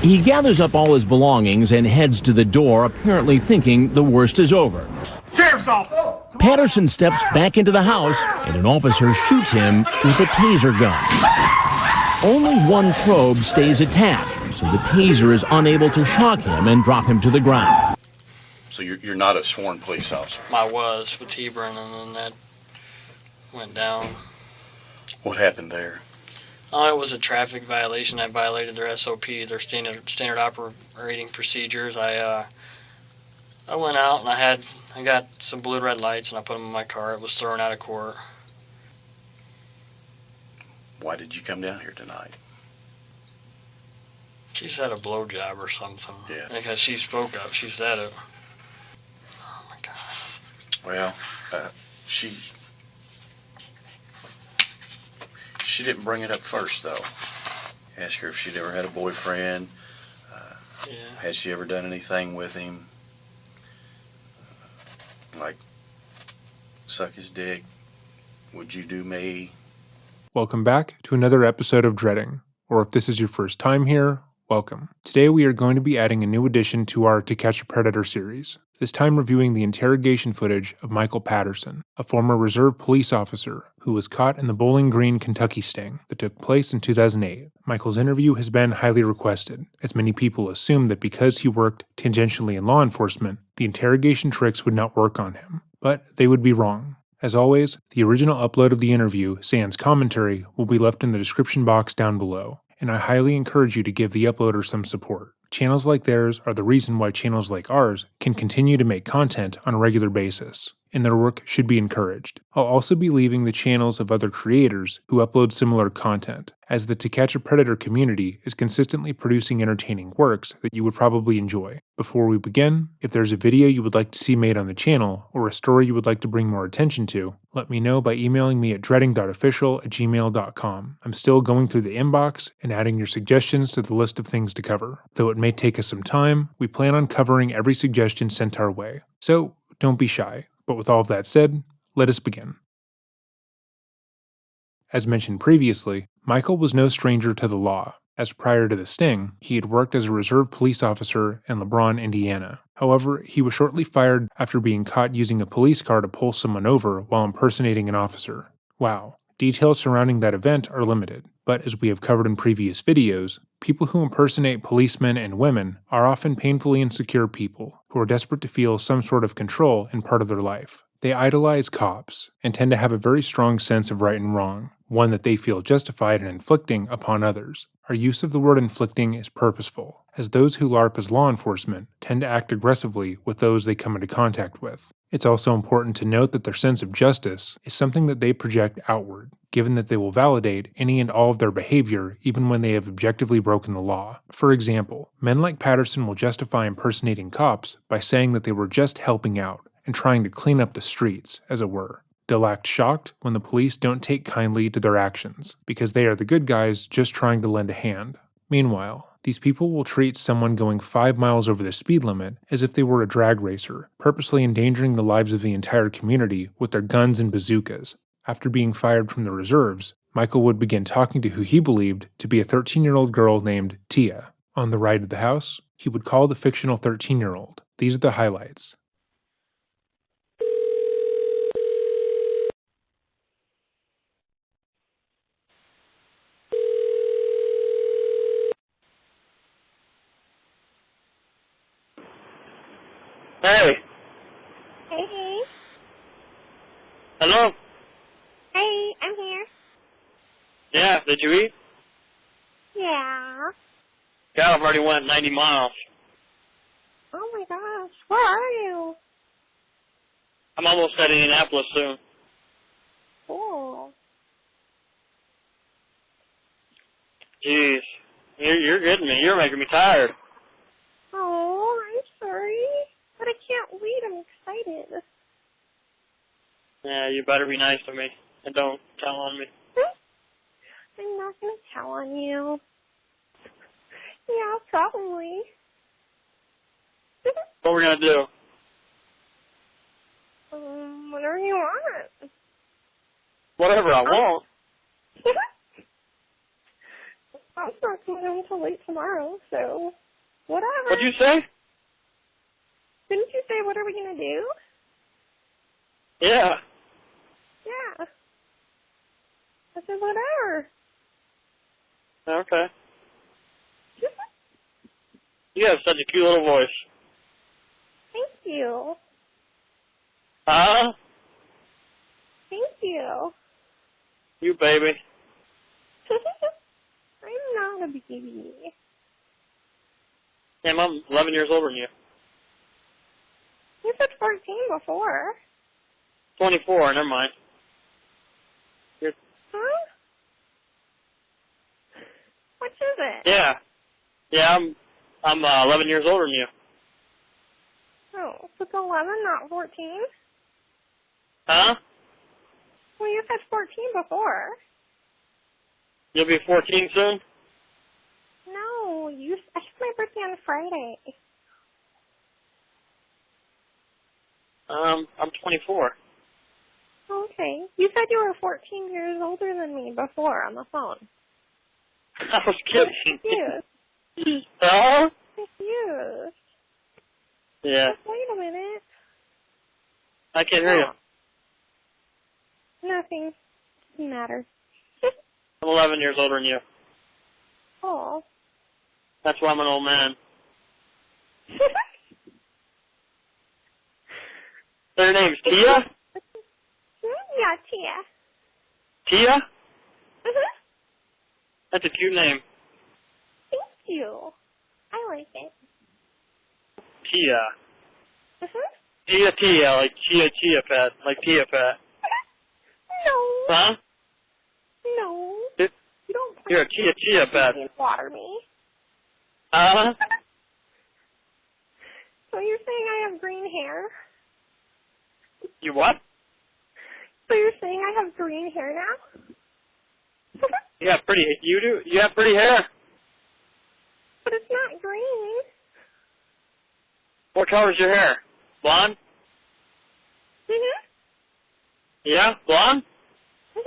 He gathers up all his belongings and heads to the door, apparently thinking the worst is over. Sheriff's office! Patterson steps back into the house, and an officer shoots him with a taser gun. Only one probe stays attached, so the taser is unable to shock him and drop him to the ground. So you're not a sworn police officer? I was with Hebron, and then that went down. What happened there? Oh, it was a traffic violation. I violated their SOP, their standard operating procedures. I went out and I got some blue red lights and I put them in my car. It was thrown out of court. Why did you come down here tonight? She said a blowjob or something. Yeah. Because she spoke up. She said it. Oh my God. Well, she didn't bring it up first, though. Ask her if she'd ever had a boyfriend. Yeah. Has she ever done anything with him? Like, suck his dick? Would you do me? Welcome back to another episode of Dreading, or if this is your first time here, welcome. Today we are going to be adding a new addition to our To Catch a Predator series, this time reviewing the interrogation footage of Michael Patterson, a former reserve police officer who was caught in the Bowling Green, Kentucky sting that took place in 2008. Michael's interview has been highly requested, as many people assume that because he worked tangentially in law enforcement, the interrogation tricks would not work on him. But they would be wrong. As always, the original upload of the interview, sans commentary, will be left in the description box down below, and I highly encourage you to give the uploader some support. Channels like theirs are the reason why channels like ours can continue to make content on a regular basis, and their work should be encouraged. I'll also be leaving the channels of other creators who upload similar content, as the To Catch a Predator community is consistently producing entertaining works that you would probably enjoy. Before we begin, if there's a video you would like to see made on the channel, or a story you would like to bring more attention to, let me know by emailing me at dreading.official@gmail.com. I'm still going through the inbox and adding your suggestions to the list of things to cover. Though it may take us some time, we plan on covering every suggestion sent our way. So, don't be shy. But with all of that said, let us begin. As mentioned previously, Michael was no stranger to the law, as prior to the sting, he had worked as a reserve police officer in LeBron, Indiana. However, he was shortly fired after being caught using a police car to pull someone over while impersonating an officer. Wow. Details surrounding that event are limited, but as we have covered in previous videos, people who impersonate policemen and women are often painfully insecure people who are desperate to feel some sort of control in part of their life. They idolize cops and tend to have a very strong sense of right and wrong, one that they feel justified in inflicting upon others. Our use of the word inflicting is purposeful, as those who LARP as law enforcement tend to act aggressively with those they come into contact with. It's also important to note that their sense of justice is something that they project outward, given that they will validate any and all of their behavior even when they have objectively broken the law. For example, men like Patterson will justify impersonating cops by saying that they were just helping out and trying to clean up the streets, as it were. They'll act shocked when the police don't take kindly to their actions, because they are the good guys just trying to lend a hand. Meanwhile, these people will treat someone going 5 miles over the speed limit as if they were a drag racer, purposely endangering the lives of the entire community with their guns and bazookas. After being fired from the reserves, Michael would begin talking to who he believed to be a 13-year-old girl named Tia. On the ride to the house, he would call the fictional 13-year-old. These are the highlights. Hey. Hey. Hello? Hey, I'm here. Yeah, did you eat? Yeah. Yeah, I've already went 90 miles. Oh my gosh, where are you? I'm almost at Indianapolis soon. Cool. Jeez. You're getting me. You're making me tired. Oh, I'm sorry. But I can't wait, I'm excited. Yeah, you better be nice to me. And don't tell on me. I'm not gonna tell on you. Yeah, probably. What we're gonna do? Whatever you want. Whatever I want. Mom's not coming home until late tomorrow, so whatever. What'd you say? Didn't you say what are we gonna do? Yeah. Yeah. I said whatever. Okay. You have such a cute little voice. Thank you. Huh? Thank you. You baby. I'm not a baby. Damn, I'm 11 years older than you. You said 14 before. 24, never mind. You're, Huh? Which is it? yeah. Yeah, I'm 11 years older than you. Oh, so it's 11, not 14? Huh? Well, you said 14 before. You'll be 14 soon? No, I have my birthday on Friday. I'm 24. Okay. You said you were 14 years older than me before on the phone. I was kidding. Confused. Huh? Confused. Yeah. Just wait a minute. I can't hear you. Nothing. Doesn't matter. I'm 11 years older than you. Oh. That's why I'm an old man. Their name's Tia? Yeah, Tia. Tia? Mhm. That's a cute name. Thank you. I like it. Tia. Mhm. Tia, like Chia Pet, like Tia Pet. No. Huh? No. It, You don't. you're a Chia Pet. You water me. Uh-huh. So you're saying I have green hair? You what? So you're saying I have green hair now? You have pretty, you have pretty hair. But it's not green. What color's your hair? Blonde? Mhm. Yeah, blonde? Mhm.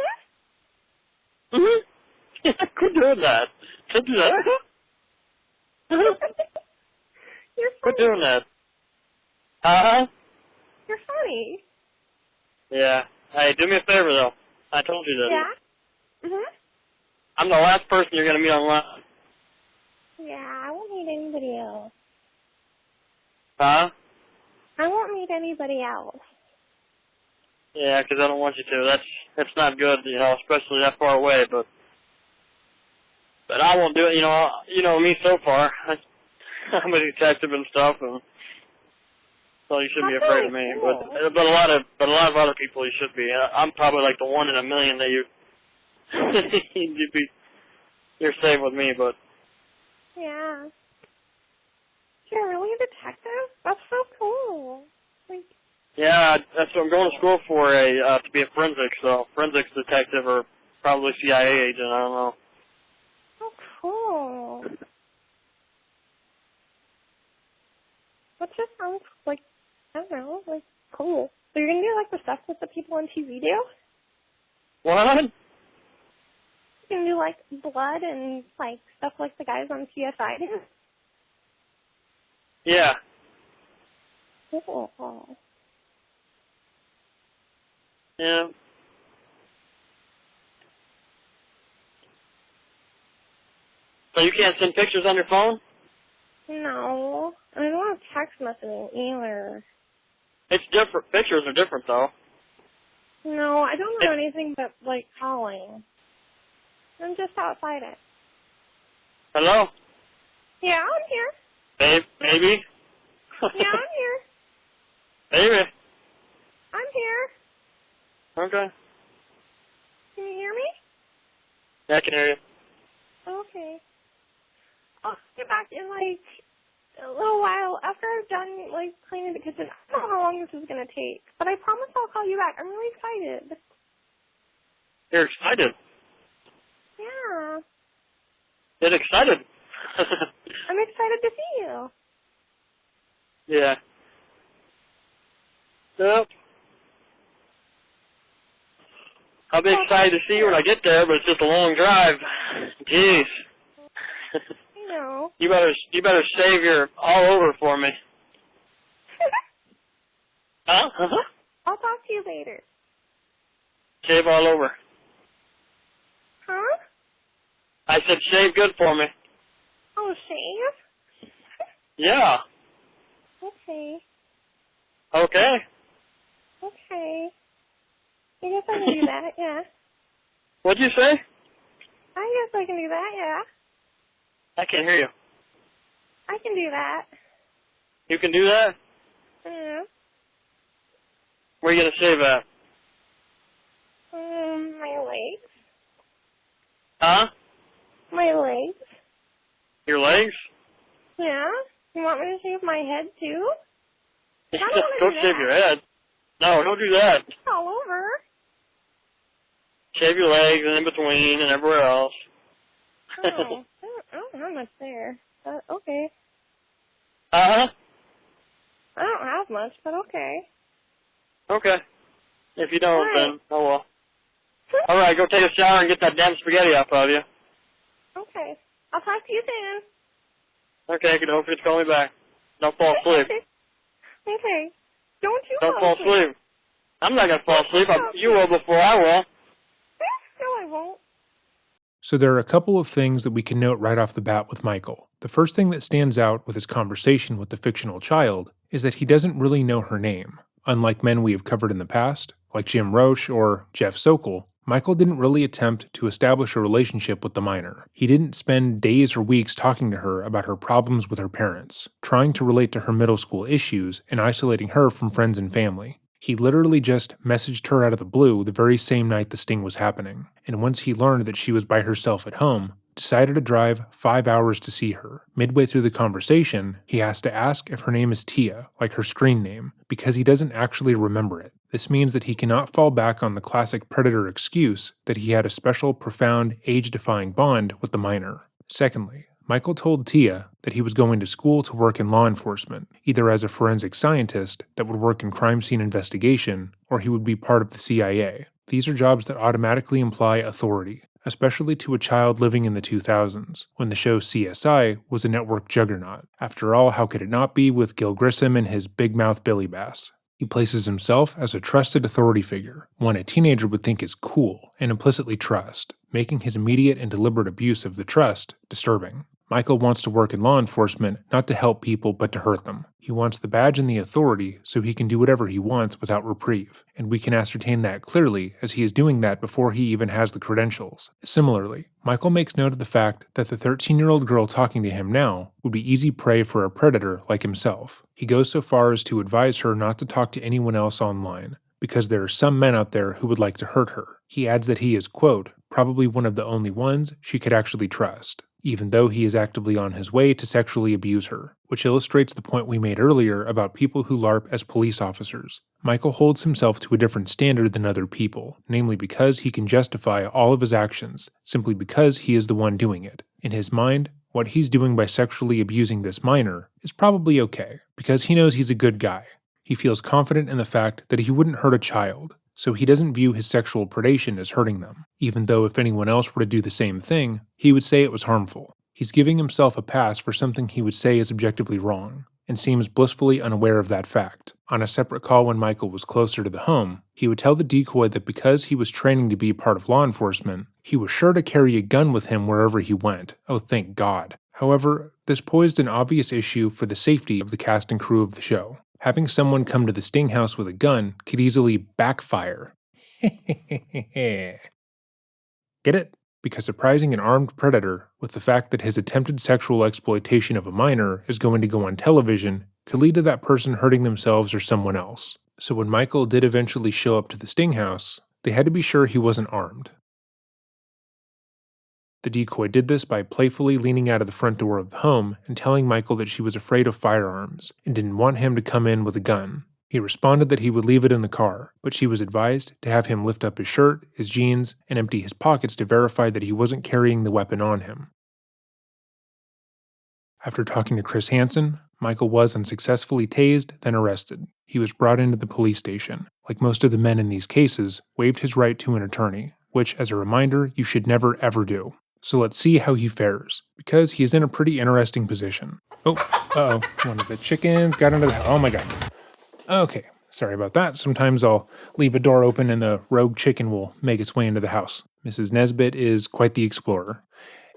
Mm-hmm. Quit doing that. Quit doing that. You're Quit funny. doing that. Uh-huh. You're funny. Yeah. Hey, do me a favor, though. I told you this. Yeah? Mhm. I'm the last person you're going to meet online. Yeah, I won't meet anybody else. Huh? I won't meet anybody else. Yeah, 'cause I don't want you to. That's not good, you know, especially that far away, but I won't do it, you know me so far. I'm a detective and stuff, and so you shouldn't be That's afraid of really me. cool. But a lot of other people you should be. I'm probably like the 1 in a million that you're safe with me, but Yeah. You're really a detective? That's so cool. Like, yeah, that's what I'm going to school for, to be a forensics detective or probably CIA agent, I don't know. oh, cool. That just sounds like, I don't know, like, cool. So you're going to do, like, the stuff that the people on TV do? What? You're going to do, like, blood and, like, stuff like the guys on CSI do? Yeah. Cool. Yeah. So you can't send pictures on your phone? No. I don't want text messaging either. It's different. Pictures are different, though. No, I don't know anything but, like, calling. I'm just outside it. Hello? Yeah, I'm here. Baby? Yeah, I'm here. Baby? I'm here. Okay. Can you hear me? Yeah, I can hear you. Okay. I'll get back in, like, a little while after I've done, like, cleaning the kitchen. I don't know how long this is going to take, but I promise I'll call you back. I'm really excited. You're excited. Yeah. Get excited. I'm excited to see you. Yeah. Yep. I'll be excited to see you when I get there, but it's just a long drive. Jeez. I know. You better save your all over for me. Huh? I'll talk to you later. Shave all over. Huh? I said shave good for me. Oh, shave? Yeah. Okay. Okay. Okay. I guess I can do that, yeah. What'd you say? I guess I can do that, yeah. I can't hear you. I can do that. You can do that? Yeah. Where are you gonna shave at? My legs. Huh? My legs. Your legs? Yeah? You want me to shave my head, too? I don't Just want go to do shave that. your head. No, don't do that. It's all over. Shave your legs and in between and everywhere else. Oh, I don't have much there. But okay. Uh-huh. I don't have much, but okay. Okay. If you don't, Alright. then oh well. Alright, go take a shower and get that damn spaghetti off of you. Okay. I'll talk to you soon. Okay, good. Hope you call me back. Don't fall asleep. Okay. Don't you Don't fall asleep. I'm not gonna fall asleep. You will before I will. No, I won't. So there are a couple of things that we can note right off the bat with Michael. The first thing that stands out with his conversation with the fictional child is that he doesn't really know her name. Unlike men we have covered in the past, like Jim Roche or Jeff Sokol, Michael didn't really attempt to establish a relationship with the minor. He didn't spend days or weeks talking to her about her problems with her parents, trying to relate to her middle school issues, and isolating her from friends and family. He literally just messaged her out of the blue the very same night the sting was happening, and once he learned that she was by herself at home, decided to drive 5 hours to see her. Midway through the conversation, he has to ask if her name is Tia, like her screen name, because he doesn't actually remember it. This means that he cannot fall back on the classic predator excuse that he had a special, profound, age-defying bond with the minor. Secondly, Michael told Tia that he was going to school to work in law enforcement, either as a forensic scientist that would work in crime scene investigation, or he would be part of the CIA. These are jobs that automatically imply authority, especially to a child living in the 2000s, when the show CSI was a network juggernaut. After all, how could it not be with Gil Grissom and his big mouth Billy Bass? He places himself as a trusted authority figure, one a teenager would think is cool and implicitly trust, making his immediate and deliberate abuse of the trust disturbing. Michael wants to work in law enforcement not to help people but to hurt them. He wants the badge and the authority so he can do whatever he wants without reprieve, and we can ascertain that clearly as he is doing that before he even has the credentials. Similarly, Michael makes note of the fact that the 13-year-old girl talking to him now would be easy prey for a predator like himself. He goes so far as to advise her not to talk to anyone else online, because there are some men out there who would like to hurt her. He adds that he is, quote, probably one of the only ones she could actually trust, even though he is actively on his way to sexually abuse her, which illustrates the point we made earlier about people who LARP as police officers. Michael holds himself to a different standard than other people, namely because he can justify all of his actions simply because he is the one doing it. In his mind, what he's doing by sexually abusing this minor is probably okay, because he knows he's a good guy. He feels confident in the fact that he wouldn't hurt a child, so he doesn't view his sexual predation as hurting them, even though if anyone else were to do the same thing, he would say it was harmful. He's giving himself a pass for something he would say is objectively wrong, and seems blissfully unaware of that fact. On a separate call when Michael was closer to the home, he would tell the decoy that because he was training to be part of law enforcement, he was sure to carry a gun with him wherever he went. Oh, thank God. However, this posed an obvious issue for the safety of the cast and crew of the show. Having someone come to the Sting house with a gun could easily backfire. Get it? Because surprising an armed predator with the fact that his attempted sexual exploitation of a minor is going to go on television could lead to that person hurting themselves or someone else. So when Michael did eventually show up to the Sting house, they had to be sure he wasn't armed. The decoy did this by playfully leaning out of the front door of the home and telling Michael that she was afraid of firearms and didn't want him to come in with a gun. He responded that he would leave it in the car, but she was advised to have him lift up his shirt, his jeans, and empty his pockets to verify that he wasn't carrying the weapon on him. After talking to Chris Hansen, Michael was unsuccessfully tased, then arrested. He was brought into the police station. Like most of the men in these cases, waived his right to an attorney, which, as a reminder, you should never ever do. so let's see how he fares, because he is in a pretty interesting position. Oh, one of the chickens got into the house. Oh my god. Okay, sorry about that. Sometimes I'll leave a door open and the rogue chicken will make its way into the house. Mrs. Nesbit is quite the explorer.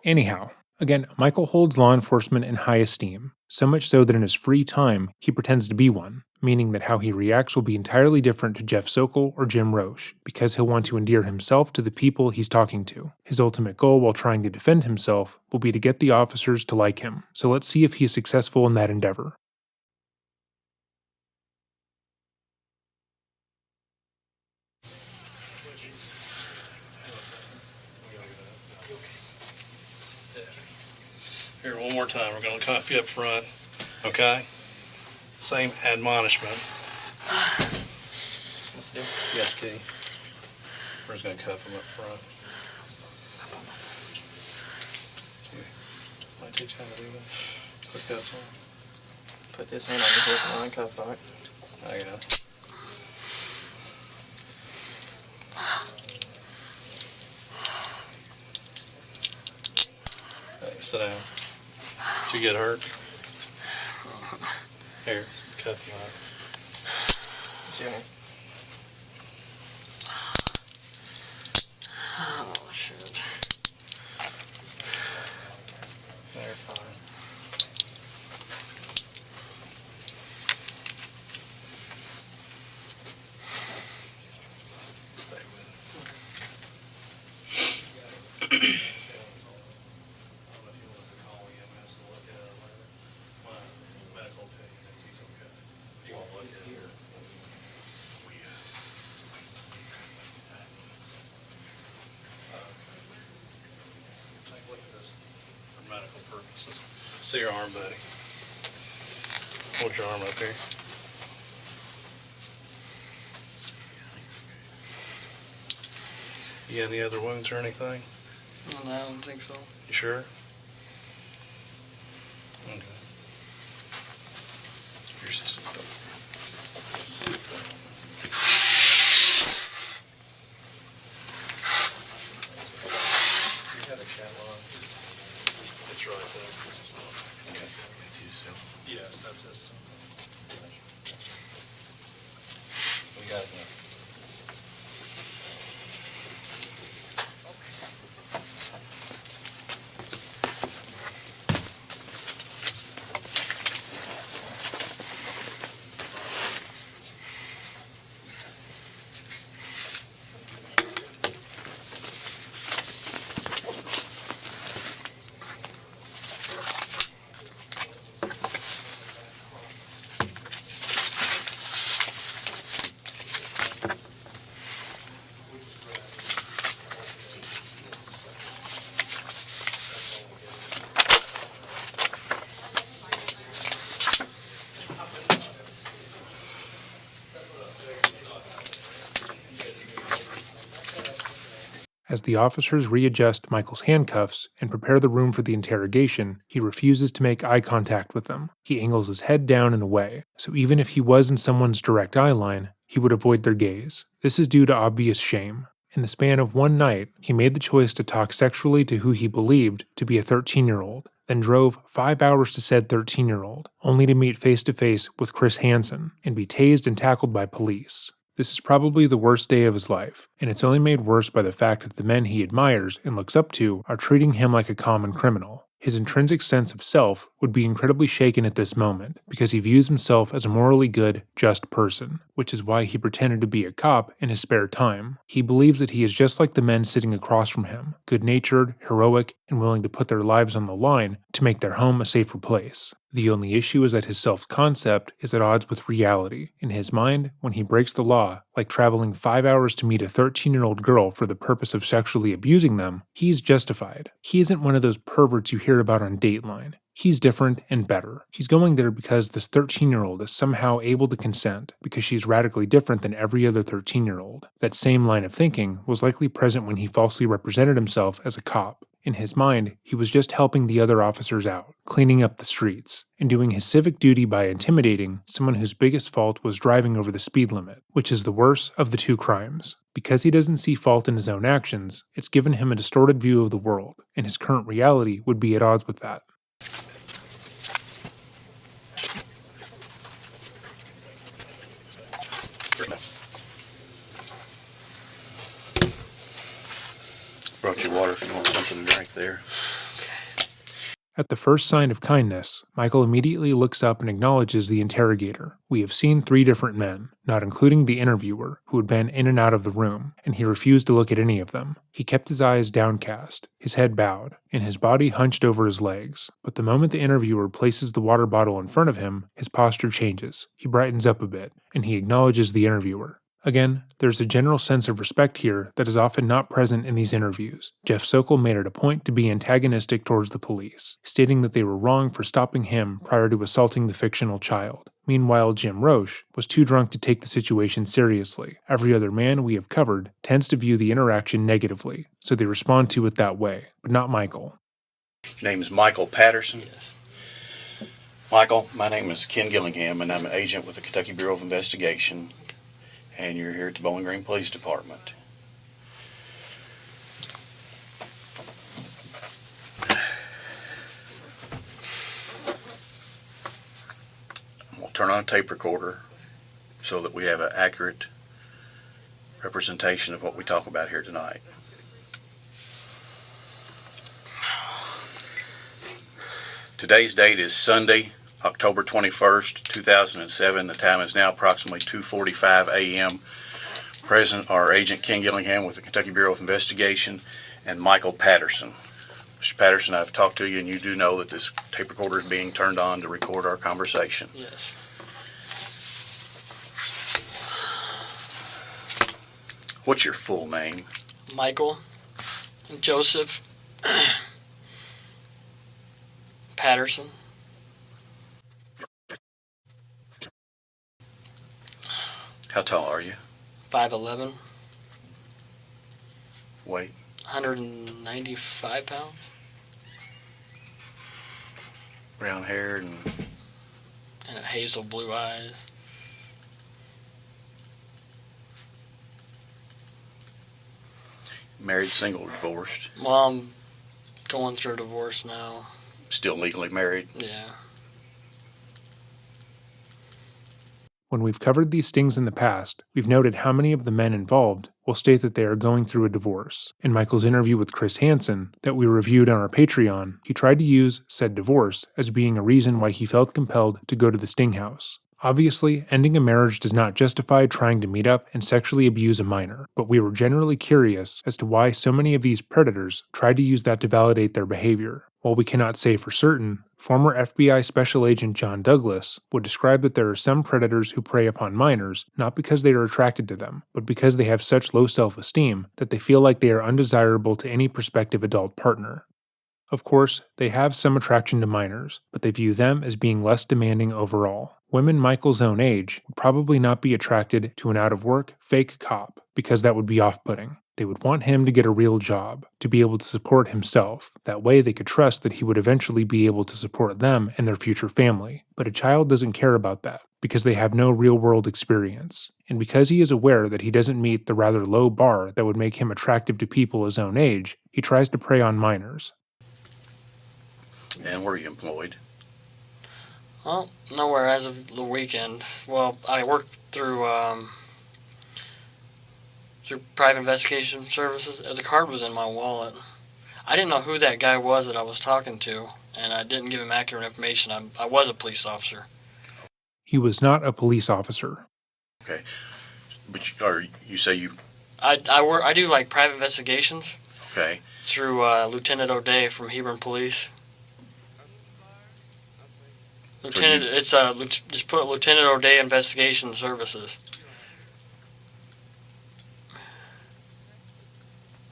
Anyhow, again, Michael holds law enforcement in high esteem, so much so that in his free time, he pretends to be one, meaning that how he reacts will be entirely different to Jeff Sokol or Jim Roche, because he'll want to endear himself to the people he's talking to. His ultimate goal while trying to defend himself will be to get the officers to like him, so let's see if he is successful in that endeavor. Here, one more time. We're going to cuff you up front, okay? Same admonishment. Let's do. Yeah, Kitty. We're just going to cuff him up front. Might teach you how to do that. Quick cuffs on. Put this hand on your hip and uncuff on it. There you go. Hey, sit down. Did you get hurt? Here, cuff him up. See me? Oh, shit. They're fine. Stay with it. Medical purposes. See your arm, buddy. Hold your arm up here. You got any other wounds or anything? No, I don't think so. You sure? Okay. Here's this. You had a catalog. It's right there. Okay. It's his cell? Yes, that's his cell. We got it now. As the officers readjust Michael's handcuffs and prepare the room for the interrogation, he refuses to make eye contact with them. He angles his head down and away, so even if he was in someone's direct eye line, he would avoid their gaze. This is due to obvious shame. In the span of one night, he made the choice to talk sexually to who he believed to be a 13-year-old, then drove 5 hours to said 13-year-old, only to meet face-to-face with Chris Hansen and be tased and tackled by police. This is probably the worst day of his life, and it's only made worse by the fact that the men he admires and looks up to are treating him like a common criminal. His intrinsic sense of self would be incredibly shaken at this moment, because he views himself as a morally good, just person, which is why he pretended to be a cop in his spare time. He believes that he is just like the men sitting across from him, good-natured, heroic, and willing to put their lives on the line to make their home a safer place. The only issue is that his self-concept is at odds with reality. In his mind, when he breaks the law, like traveling 5 hours to meet a 13-year-old girl for the purpose of sexually abusing them, he's justified. He isn't one of those perverts you hear about on Dateline. He's different and better. He's going there because this 13-year-old is somehow able to consent because she's radically different than every other 13-year-old. That same line of thinking was likely present when he falsely represented himself as a cop. In his mind, he was just helping the other officers out, cleaning up the streets, and doing his civic duty by intimidating someone whose biggest fault was driving over the speed limit, which is the worst of the two crimes. Because he doesn't see fault in his own actions, it's given him a distorted view of the world, and his current reality would be at odds with that. Brought you water if you want something to drink there. At the first sign of kindness, Michael immediately looks up and acknowledges the interrogator. We have seen 3 different men, not including the interviewer, who had been in and out of the room, and he refused to look at any of them. He kept his eyes downcast, his head bowed, and his body hunched over his legs. But the moment the interviewer places the water bottle in front of him, his posture changes. He brightens up a bit, and he acknowledges the interviewer. Again, there's a general sense of respect here that is often not present in these interviews. Jeff Sokol made it a point to be antagonistic towards the police, stating that they were wrong for stopping him prior to assaulting the fictional child. Meanwhile, Jim Roche was too drunk to take the situation seriously. Every other man we have covered tends to view the interaction negatively, so they respond to it that way, but not Michael. Your name is Michael Patterson? Yes. Michael, my name is Ken Gillingham, and I'm an agent with the Kentucky Bureau of Investigation. And you're here at the Bowling Green Police Department. I'm going to turn on a tape recorder so that we have an accurate representation of what we talk about here tonight. Today's date is Sunday, October 21st, 2007. The time is now approximately 2:45 a.m. Present are Agent Ken Gillingham with the Kentucky Bureau of Investigation and Michael Patterson. Mr. Patterson, I've talked to you, and you do know that this tape recorder is being turned on to record our conversation. Yes. What's your full name? Michael Joseph Patterson. How tall are you? 5'11". Weight? 195 pounds. Brown hair and hazel blue eyes. married, single, or divorced? Well, I'm going through a divorce now. Still legally married? Yeah. When we've covered these stings in the past, we've noted how many of the men involved will state that they are going through a divorce. In Michael's interview with Chris Hansen, that we reviewed on our Patreon, he tried to use said divorce as being a reason why he felt compelled to go to the sting house. Obviously, ending a marriage does not justify trying to meet up and sexually abuse a minor, but we were generally curious as to why so many of these predators tried to use that to validate their behavior. While we cannot say for certain, former FBI Special Agent John Douglas would describe that there are some predators who prey upon minors not because they are attracted to them, but because they have such low self-esteem that they feel like they are undesirable to any prospective adult partner. Of course, they have some attraction to minors, but they view them as being less demanding overall. Women Michael's own age would probably not be attracted to an out-of-work, fake cop, because that would be off-putting. They would want him to get a real job, to be able to support himself. That way they could trust that he would eventually be able to support them and their future family. But a child doesn't care about that, because they have no real-world experience. And because he is aware that he doesn't meet the rather low bar that would make him attractive to people his own age, he tries to prey on minors. And were you employed? Well, nowhere as of the weekend. Well, I worked through private investigation services. The card was in my wallet. I didn't know who that guy was that I was talking to, and I didn't give him accurate information. I was a police officer. He was not a police officer. Okay. But you say you... I do like private investigations. Okay. Through Lieutenant O'Day from Hebron Police. Lieutenant, So just put Lieutenant O'Day Investigation Services.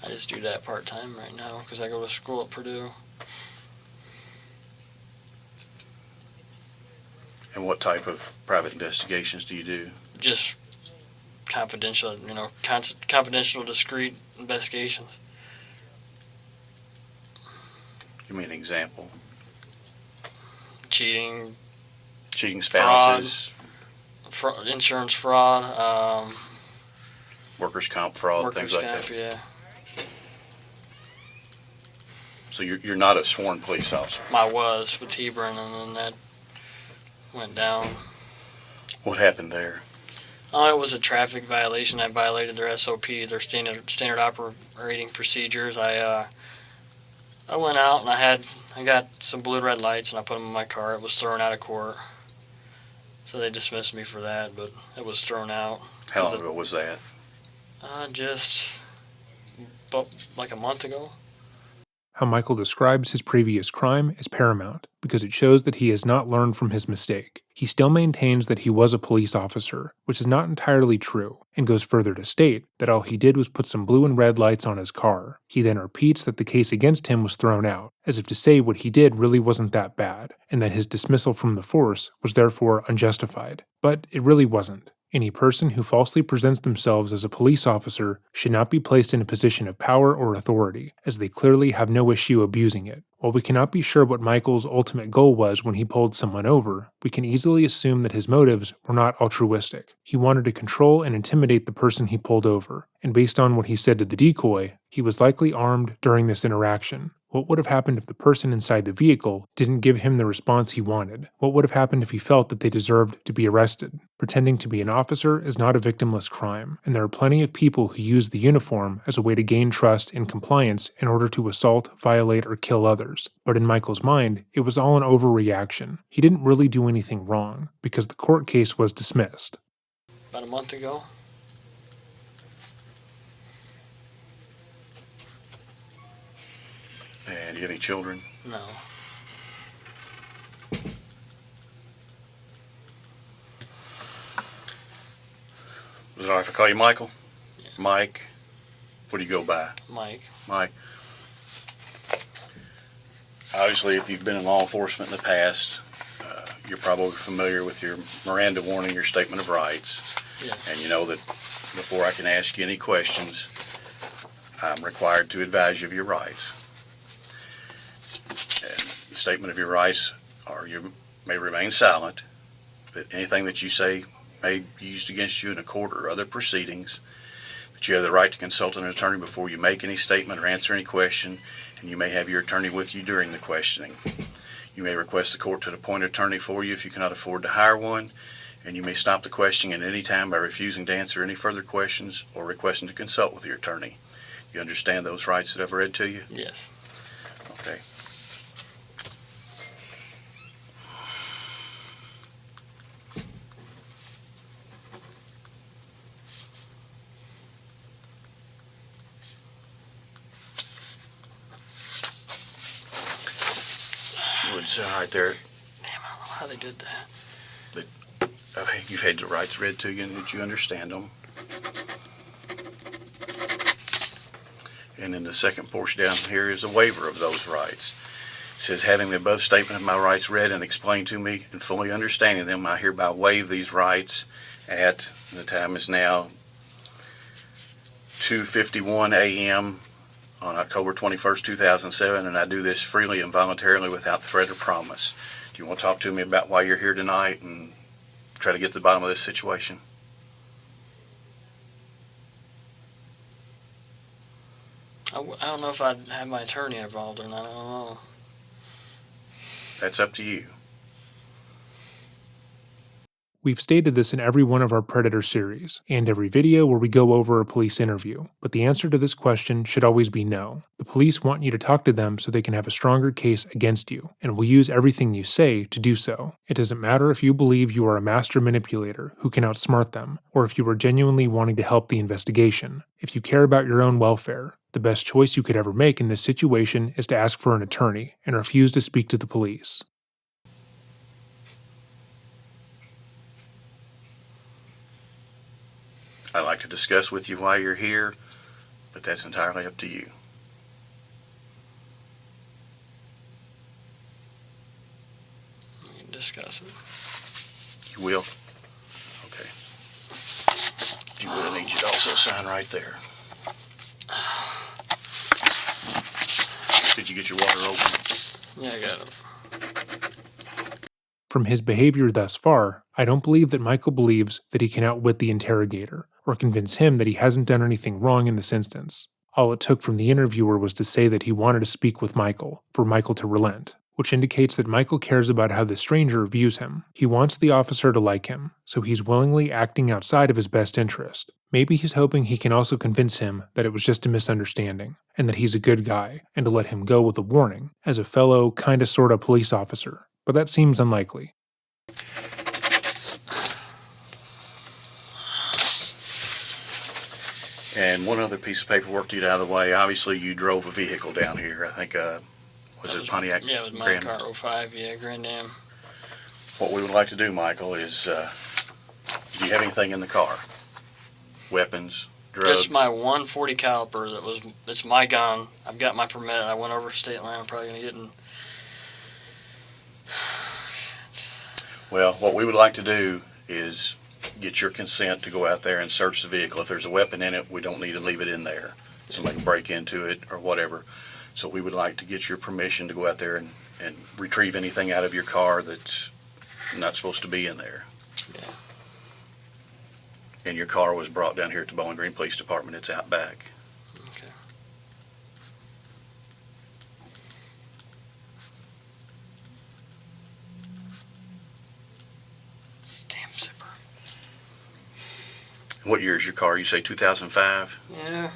I just do that part-time right now because I go to school at Purdue. And what type of private investigations do you do? Just confidential, confidential, discreet investigations. Give me an example. Cheating, Cheating spouses, insurance fraud, workers' comp fraud, workers' things like comp, that. yeah. So you're not a sworn police officer. I was with Hebron, and then that went down. What happened there? Oh, it was a traffic violation. I violated their SOP, their standard operating procedures. I went out and I got some blue and red lights, and I put them in my car. It was thrown out of court, so they dismissed me for that. But it was thrown out. How long ago was that? Just about like a month ago. How Michael describes his previous crime is paramount because it shows that he has not learned from his mistake. He still maintains that he was a police officer, which is not entirely true, and goes further to state that all he did was put some blue and red lights on his car. He then repeats that the case against him was thrown out, as if to say what he did really wasn't that bad, and that his dismissal from the force was therefore unjustified. But it really wasn't. Any person who falsely presents themselves as a police officer should not be placed in a position of power or authority, as they clearly have no issue abusing it. While we cannot be sure what Michael's ultimate goal was when he pulled someone over, we can easily assume that his motives were not altruistic. He wanted to control and intimidate the person he pulled over, and based on what he said to the decoy, he was likely armed during this interaction. What would have happened if the person inside the vehicle didn't give him the response he wanted? What would have happened if he felt that they deserved to be arrested? Pretending to be an officer is not a victimless crime, and there are plenty of people who use the uniform as a way to gain trust and compliance in order to assault, violate, or kill others. But in Michael's mind, it was all an overreaction. He didn't really do anything wrong, because the court case was dismissed. About a month ago. And do you have any children? No. Was it all right if I call you Michael? Yeah. Mike? What do you go by? Mike. Mike. Obviously, if you've been in law enforcement in the past, you're probably familiar with your Miranda warning, your statement of rights. Yes. And you know that before I can ask you any questions, I'm required to advise you of your rights. And the statement of your rights are you may remain silent, that anything that you say may be used against you in a court or other proceedings, that you have the right to consult an attorney before you make any statement or answer any question, and you may have your attorney with you during the questioning. You may request the court to appoint an attorney for you if you cannot afford to hire one, and you may stop the questioning at any time by refusing to answer any further questions or requesting to consult with your attorney. You understand those rights that I've read to you? Yes. Okay. Woods, right there. Damn, I don't know how they did that. Okay, you've had the rights read to you and that you understand them. And then the second portion down here is a waiver of those rights. It says, having the above statement of my rights read and explained to me and fully understanding them, I hereby waive these rights at, the time is now 2:51 a.m. on October 21st, 2007, and I do this freely and voluntarily without threat or promise. Do you want to talk to me about why you're here tonight and try to get to the bottom of this situation? I don't know if I'd have my attorney involved or not. I don't know. That's up to you. We've stated this in every one of our Predator series, and every video where we go over a police interview, but the answer to this question should always be no. The police want you to talk to them so they can have a stronger case against you, and will use everything you say to do so. It doesn't matter if you believe you are a master manipulator who can outsmart them, or if you are genuinely wanting to help the investigation. If you care about your own welfare, the best choice you could ever make in this situation is to ask for an attorney and refuse to speak to the police. I'd like to discuss with you why you're here, but that's entirely up to you. We can discuss it. You will? Okay. If you will, I need you to also sign right there. Did you get your water open? Yeah, I got it. From his behavior thus far, I don't believe that Michael believes that he can outwit the interrogator, or convince him that he hasn't done anything wrong in this instance. All it took from the interviewer was to say that he wanted to speak with Michael, for Michael to relent, which indicates that Michael cares about how the stranger views him. He wants the officer to like him, so he's willingly acting outside of his best interest. Maybe he's hoping he can also convince him that it was just a misunderstanding, and that he's a good guy, and to let him go with a warning, as a fellow kinda sorta police officer. But that seems unlikely. And one other piece of paperwork to get out of the way. Obviously, you drove a vehicle down here. I think, was it Pontiac? Yeah, it was my Grand? car, 05, yeah, Grand Am. What we would like to do, Michael, is do you have anything in the car? Weapons, drugs? Just my 140 caliber. It's my gun. I've got my permit. I went over state line. I'm probably gonna get in. Well, what we would like to do is get your consent to go out there and search the vehicle. If there's a weapon in it, we don't need to leave it in there. Somebody can break into it or whatever. So we would like to get your permission to go out there and retrieve anything out of your car that's not supposed to be in there. Yeah. And your car was brought down here at the Bowling Green Police Department. It's out back. Okay. Stamp zipper. What year is your car? You say 2005? Yeah.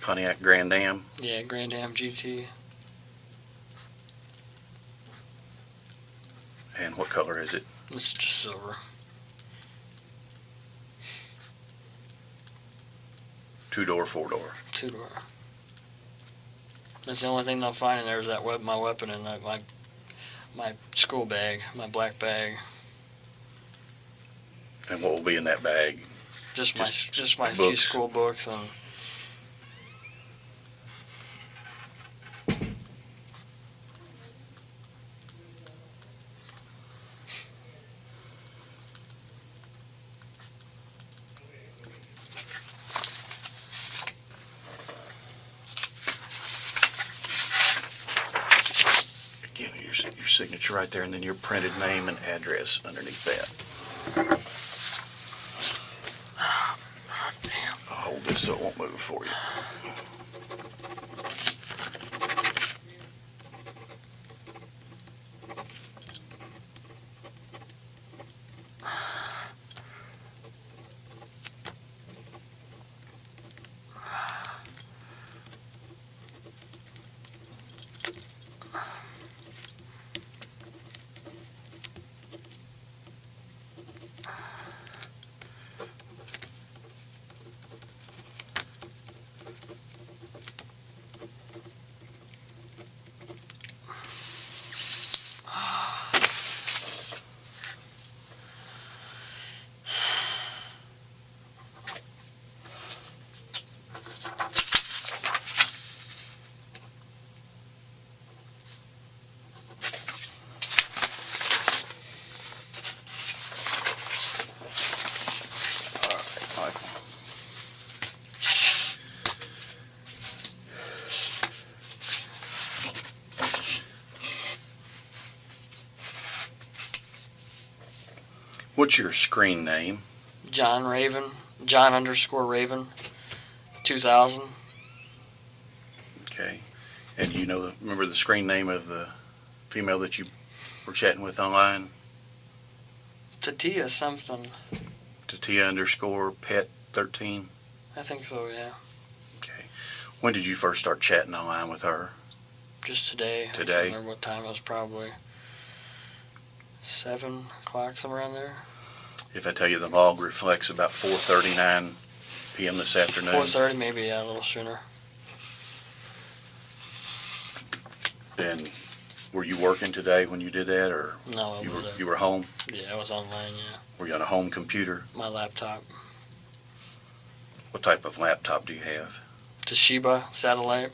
Pontiac Grand Am? Yeah, Grand Am GT. And what color is it? It's just silver. Two-door, four-door? Two-door. That's the only thing they'll find in there is my weapon and my school bag, my black bag. And what will be in that bag? Just my few books. school books and. Again, your signature right there, and then your printed name and address underneath that. I'll hold this so it won't move for you. What's your screen name? John _Raven, 2000. Okay. And you remember the screen name of the female that you were chatting with online? Tatia something. Tatia _pet13? I think so, yeah. Okay. When did you first start chatting online with her? Just today. Today? I can't remember what time it was, probably 7 o'clock, somewhere around there. If I tell you the log reflects about 4:39 p.m. this afternoon. 4:30, maybe, yeah, a little sooner. And were you working today when you did that, or No, I you were home? Yeah, I was online, yeah. Were you on a home computer? My laptop. What type of laptop do you have? Toshiba satellite.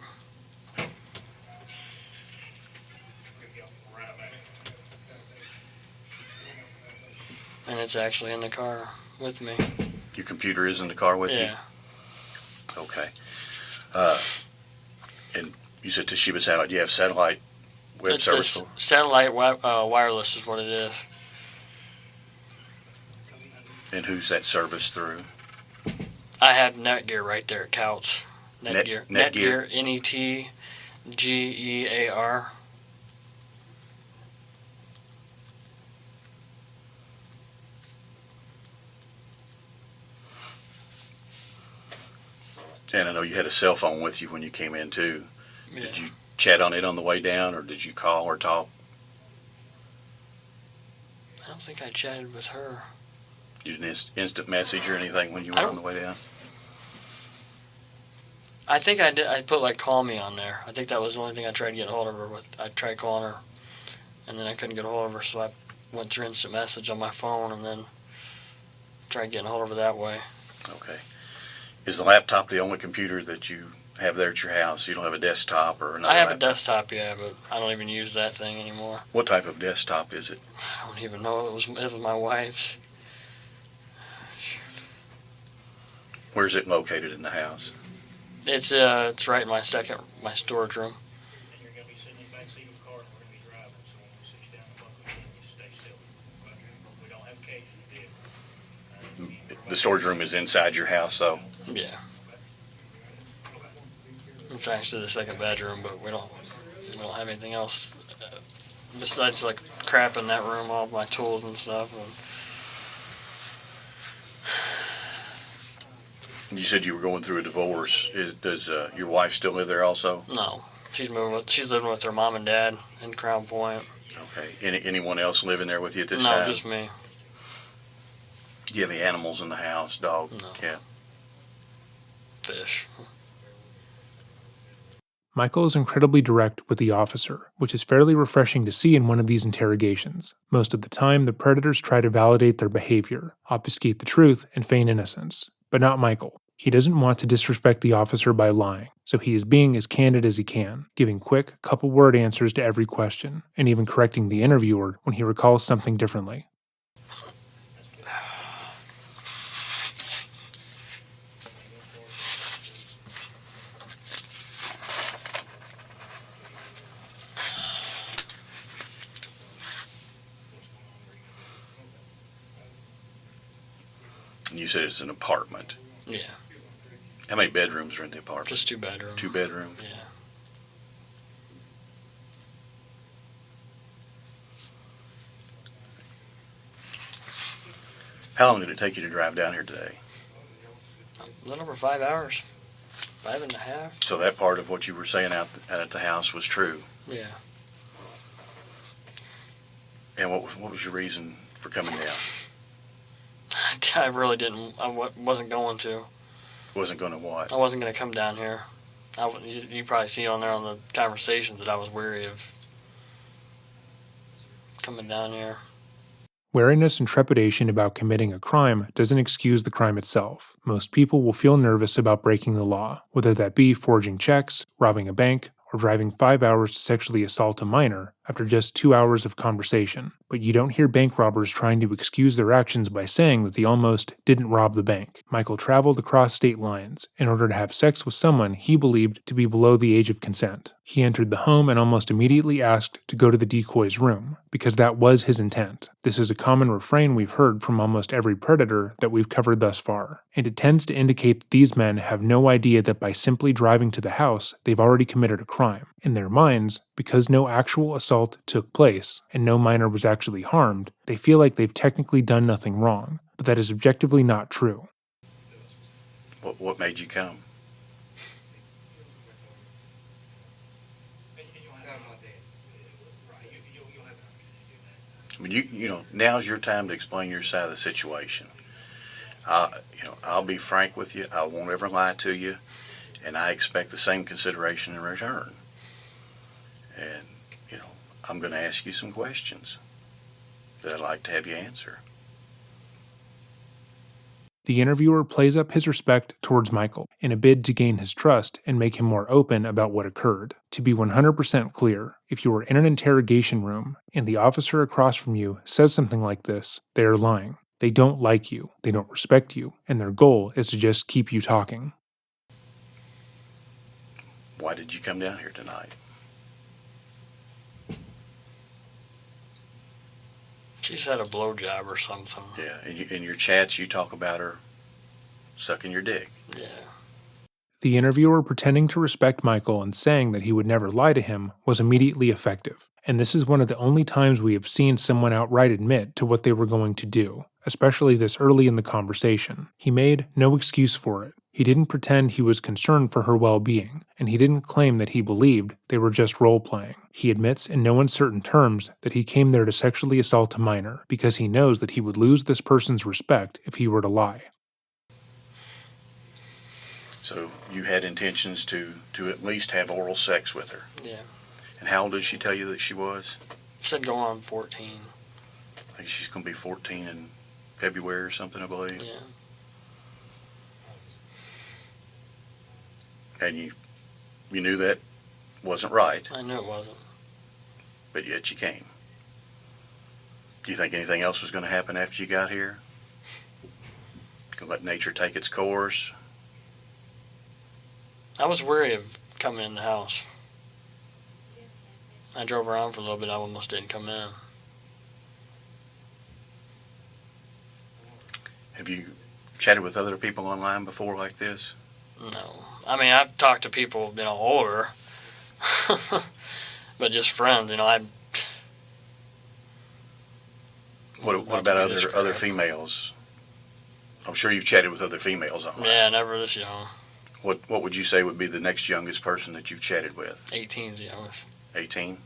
And it's actually in the car with me. Your computer is in the car with you? Yeah. Okay. And you said Toshiba Satellite. Do you have satellite web It's service? just satellite wireless is what it is. And who's that service through? I have Netgear right there at Couch. Netgear. Netgear. Netgear. And I know you had a cell phone with you when you came in too. Yeah. Did you chat on it on the way down, or did you call or talk? I don't think I chatted with her. You didn't instant message or anything when you were on the way down? I think I did. I put like call me on there. I think that was the only thing I tried to get a hold of her with. I tried calling her, and then I couldn't get a hold of her, so I went through instant message on my phone, and then tried getting a hold of her that way. Okay. Is the laptop the only computer that you have there at your house? You don't have a desktop or another I have laptop? a desktop, yeah, but I don't even use that thing anymore. What type of desktop is it? I don't even know. It was my wife's. Where's it located in the house? It's right in my storage room. And you're going to be sitting in the back seat of the car, and we're going to be driving, so when we sit you down in the bucket, you stay still. We don't have cages in the vehicle. The storage room is inside your house, so Yeah. It's actually the second bedroom, but we don't have anything else besides like crap in that room, all my tools and stuff. you said you were going through a divorce. Does your wife still live there also? No, she's living with her mom and dad in Crown Point. Okay. Anyone else living there with you at this No, time? just me. Do you have any animals in the house? Dog, No. cat? Fish. Michael is incredibly direct with the officer, which is fairly refreshing to see in one of these interrogations. Most of the time, the predators try to validate their behavior, obfuscate the truth, and feign innocence. But not Michael. He doesn't want to disrespect the officer by lying, so he is being as candid as he can, giving quick, couple-word answers to every question, and even correcting the interviewer when he recalls something differently. And you said it's an apartment. Yeah, How many bedrooms are in the apartment? just 2 bedrooms. 2 bedrooms? Yeah. How long did it take you to drive down here today? A little over 5 hours. 5.5. So that part of what you were saying out at the house was true. Yeah. And what was your reason for coming down? I really didn't. I wasn't going to. Wasn't going to what? I wasn't going to come down here. You probably see on there on the conversations that I was weary of coming down here. Wariness and trepidation about committing a crime doesn't excuse the crime itself. Most people will feel nervous about breaking the law, whether that be forging checks, robbing a bank, or driving 5 hours to sexually assault a minor after just 2 hours of conversation. But you don't hear bank robbers trying to excuse their actions by saying that they almost didn't rob the bank. Michael traveled across state lines in order to have sex with someone he believed to be below the age of consent. He entered the home and almost immediately asked to go to the decoy's room, because that was his intent. This is a common refrain we've heard from almost every predator that we've covered thus far, and it tends to indicate that these men have no idea that by simply driving to the house, they've already committed a crime. In their minds, because no actual assault took place and no minor was actually harmed, they feel like they've technically done nothing wrong, but that is objectively not true. What made you come? I mean, you know, now's your time to explain your side of the situation. I'll be frank with you. I won't ever lie to you, and I expect the same consideration in return. And I'm going to ask you some questions that I'd like to have you answer. The interviewer plays up his respect towards Michael in a bid to gain his trust and make him more open about what occurred. To be 100% clear, if you are in an interrogation room and the officer across from you says something like this, they are lying. They don't like you, they don't respect you, and their goal is to just keep you talking. Why did you come down here tonight? She's had a blowjob or something. Yeah, in your chats you talk about her sucking your dick. Yeah. The interviewer pretending to respect Michael and saying that he would never lie to him was immediately effective, and this is one of the only times we have seen someone outright admit to what they were going to do, especially this early in the conversation. He made no excuse for it. He didn't pretend he was concerned for her well-being, and he didn't claim that he believed they were just role-playing. He admits in no uncertain terms that he came there to sexually assault a minor because he knows that he would lose this person's respect if he were to lie. So you had intentions to at least have oral sex with her. Yeah. And how old did she tell you that she was? She said going on 14. I think she's going to be 14 in February or something, I believe. Yeah. And you knew that wasn't right, I knew it wasn't. but yet you came. Do you think anything else was going to happen after you got here? Gonna let nature take its course? I was wary of coming in the house. I drove around for a little bit. I almost didn't come in. Have you chatted with other people online before like this? No. I mean, I've talked to people, older. But just friends, What about other females? I'm sure you've chatted with other females online. Yeah, never this young. What would you say would be the next youngest person that you've chatted with? 18's the youngest. 18?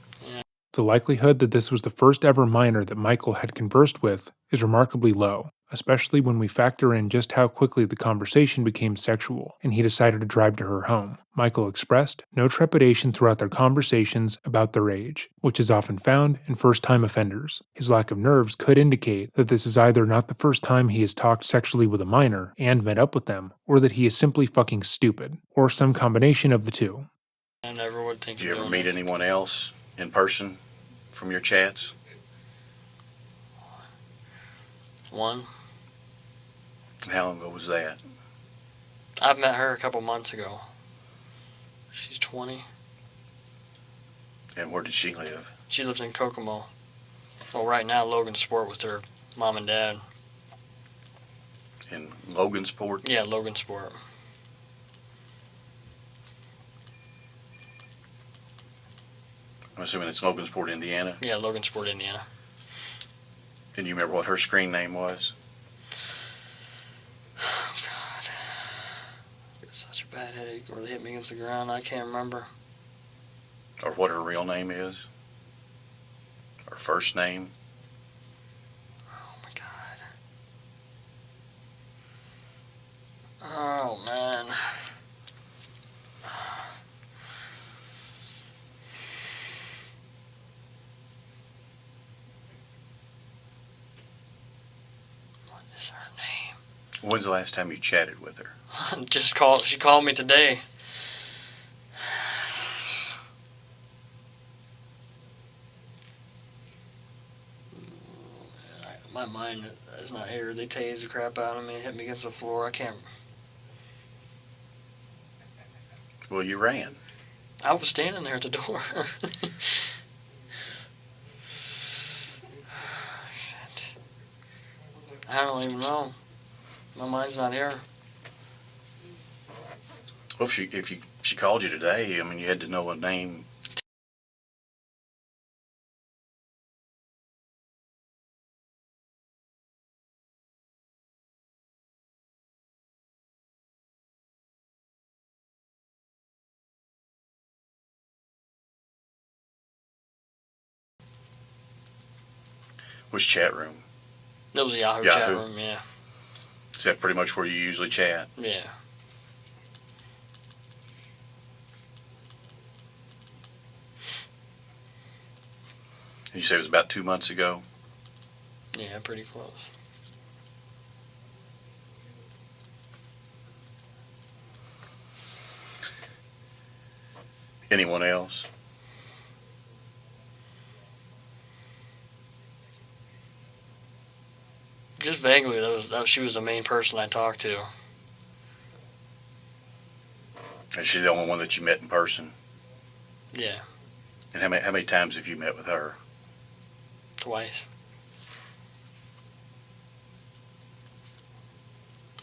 The likelihood that this was the first ever minor that Michael had conversed with is remarkably low, especially when we factor in just how quickly the conversation became sexual and he decided to drive to her home. Michael expressed no trepidation throughout their conversations about their age, which is often found in first-time offenders. His lack of nerves could indicate that this is either not the first time he has talked sexually with a minor and met up with them, or that he is simply fucking stupid, or some combination of the two. I never would think Did you of ever doing meet that. anyone else in person from your chats? One. How long ago was that? I've met her a couple months ago. She's 20. And where did she live? She lives in Kokomo. Well, right now, Logansport with her mom and dad. In Logansport? Yeah, Logansport. I'm assuming it's Logansport, Indiana. Yeah, Logansport, Indiana. And you remember what her screen name was? Oh, God. I got such a bad headache. Or they hit me against the ground. I can't remember. Or what her real name is? Her first name? Oh, my God. Oh, man. What is her name? When's the last time you chatted with her? She called me today. My mind is not here. They tased the crap out of me, hit me against the floor. I can't. Well, you ran. I was standing there at the door. Shit. I don't even know. My mind's not here. Well, if she called you today, I mean, you had to know a name. Which chat room? That was a Yahoo Yahoo. chat room, yeah. Is that pretty much where you usually chat? Yeah. You say it was about 2 months ago? Yeah, pretty close. Anyone else? Just vaguely, she was the main person I talked to. Is she the only one that you met in person? Yeah, And how many times have you met with her? twice.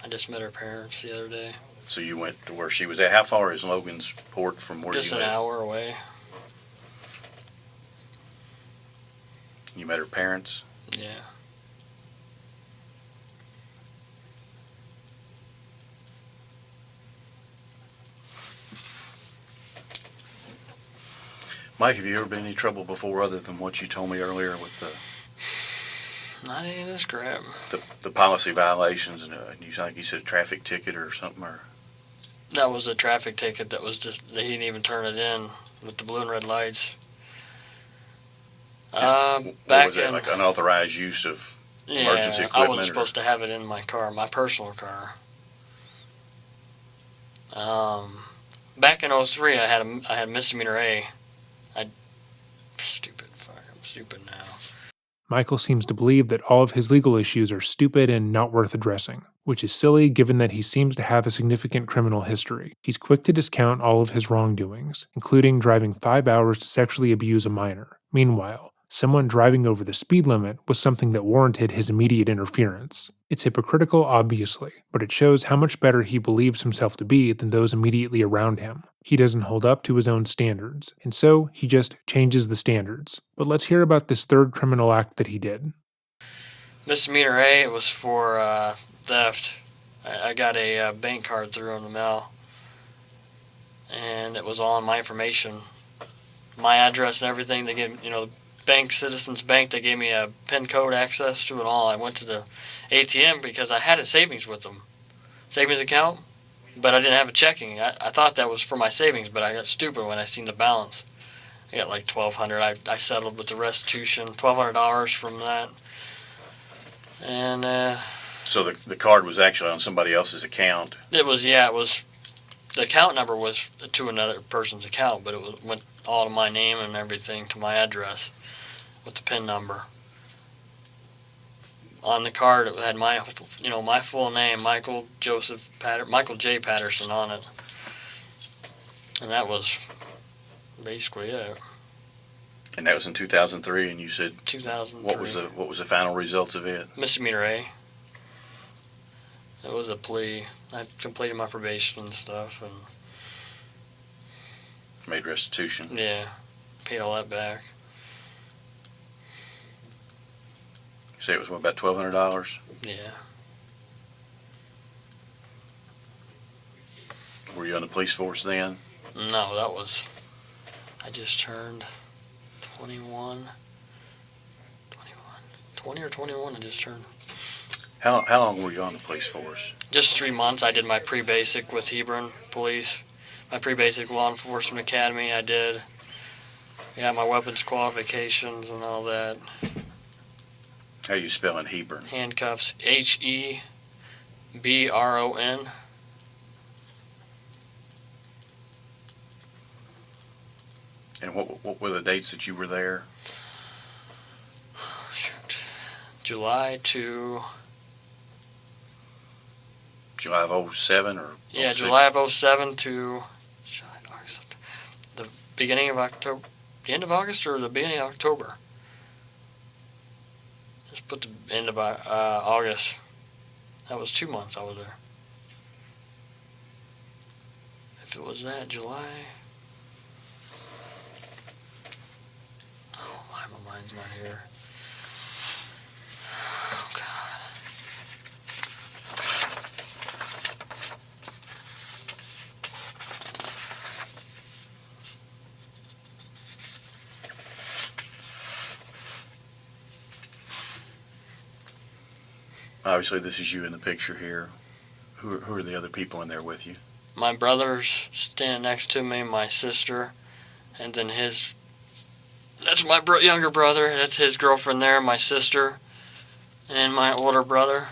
I just met her parents the other day. So you went to where she was at. How far is Logan's Port from where Just you an live? hour away. You met her parents? Yeah. Mike, have you ever been in any trouble before other than what you told me earlier with Not any of this crap. the policy violations and you said a traffic ticket or something? Or That was a traffic ticket that was just, they didn't even turn it in with the blue and red lights. what Back was that, in, like unauthorized use of emergency I equipment? wasn't supposed to have it in my car, my personal car. Back in 03, I had misdemeanor A. Stupid. Fuck, I'm stupid now. Michael seems to believe that all of his legal issues are stupid and not worth addressing, which is silly given that he seems to have a significant criminal history. He's quick to discount all of his wrongdoings, including driving 5 hours to sexually abuse a minor. Meanwhile, someone driving over the speed limit was something that warranted his immediate interference. It's hypocritical, obviously, but it shows how much better he believes himself to be than those immediately around him. He doesn't hold up to his own standards, and so he just changes the standards. But let's hear about this third criminal act that he did. Misdemeanor A, it was for theft. I got a bank card through in the mail, and it was all on my information, my address and everything. They gave, the bank, Citizens Bank, they gave me a PIN code access to it all. I went to the ATM because I had a savings with them, savings account, but I didn't have a checking. I thought that was for my savings, but I got stupid when I seen the balance. I got like $1,200. I settled with the restitution, $1,200 from that. And So the card was actually on somebody else's account. it was the account number was to another person's account, but it went all to my name and everything, to my address with the PIN number. On the card, it had my full name, Michael J. Patterson, on it, and that was basically it. And that was in 2003, and you said 2003. what was the final results of it? Misdemeanor A. It was a plea. I completed my probation and stuff, and Made restitution. yeah, paid all that back. You say it was about $1,200. Yeah. Were you on the police force then? No, I just turned 21. 20 or 21 I just turned. How long were you on the police force? Just 3 months. I did my pre-basic with Hebron Police. My pre-basic law enforcement academy I did. Got my weapons qualifications and all that. How are you spelling Hebron? Handcuffs, Hebron. And what were the dates that you were there? Shoot. July to... July of 07 or 06? Yeah, July of 07 to... August, the beginning of October. The end of August or the beginning of October? Just put the end of August. That was 2 months I was there. If it was that, July... Oh my mind's not here. Oh God. Obviously, this is you in the picture here. Who are the other people in there with you? My brother's standing next to me, my sister, and then that's my younger brother, that's his girlfriend there, my sister, and my older brother.